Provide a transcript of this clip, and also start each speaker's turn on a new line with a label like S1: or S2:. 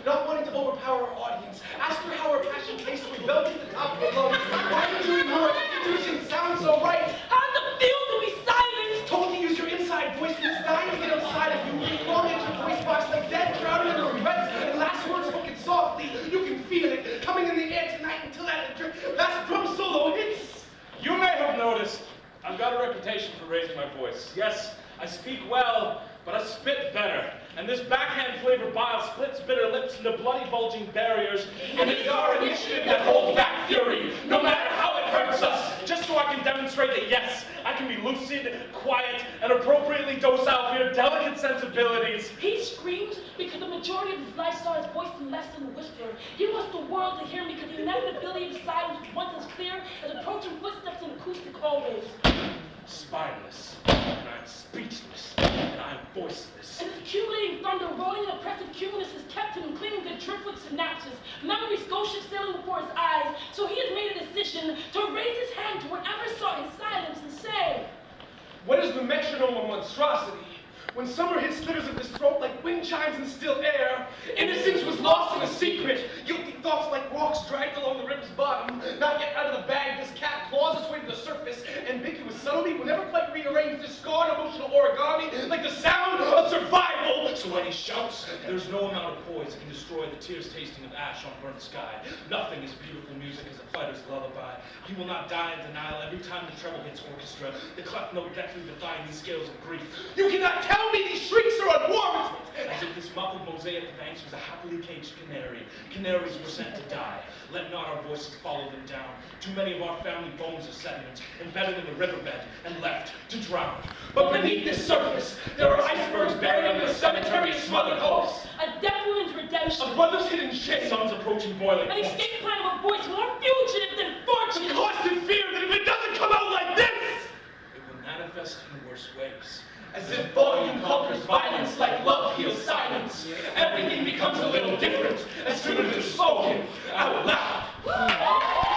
S1: not wanting to overpower our audience. Asked her how her passion tastes with velvet at the top of her lungs. Why are you doing her intuition sounds so right?
S2: How does it feel to be silent?
S1: Told to use your inside voice, and it's dying to get outside of you. Long into your voice box like dead, drowning in the regrets, and last words spoken softly. You can feel it coming in the air tonight until that last drum solo hits.
S3: You may have noticed, I've got a reputation for raising my voice. Yes, I speak well, but I spit better. And this backhand-flavored bile splits bitter lips into bloody, bulging barriers. And it is our initiative that holds back fury, no matter how it hurts us, just so I can demonstrate that, yes, I can be lucid, quiet, and appropriately docile for your delicate sensibilities.
S2: He screams because the majority of his life saw his voice in less than a whisper. He wants the world to hear him because the inevitability of silence was once as clear as approaching footsteps in acoustic hallways.
S3: Spineless, and I'm speechless, and I'm voiceless.
S2: And his accumulating thunder, rolling and oppressive cuminous has kept him clinging to triplet synapses. Memories go ship sailing before his eyes, so he has made a decision to raise his hand to whatever saw his silence and say,
S1: What is the metronome of monstrosity? When summer hit slivers of his throat like wind chimes in still air, innocence was lost in a secret. Guilty thoughts like rocks dragged along the river's bottom. Not yet out of the bag, this cat claws its way to the surface. Ambiguous subtlety will never quite rearrange this scarred emotional origami like the sound of survival. So when he shouts,
S3: there's no amount of poise that can destroy the tears tasting of ash on burnt sky. Nothing is beautiful music as a fighter's lullaby. He will not die in denial every time the treble hits orchestra. The cleft note deftly defying these scales of grief.
S1: You cannot tell me these shrieks are unwarranted!
S3: As if this muffled mosaic of thanks was a happily caged canary. Canaries were sent to die. Let not our voices follow them down. Too many of our family bones are sediment, embedded in the riverbed, and left to drown.
S1: But beneath this surface, there are icebergs buried under the cemetery of smothered hopes.
S2: a death woman's redemption.
S1: A brother's hidden shame.
S3: Sun's approaching boiling.
S2: An escape plan of a voice more fugitive than fortune.
S1: The constant fear that if it doesn't come out like this,
S3: it will manifest in worse ways.
S1: As if volume conquers violence like love heals silence. Everything becomes a little different as soon as it's spoken out loud.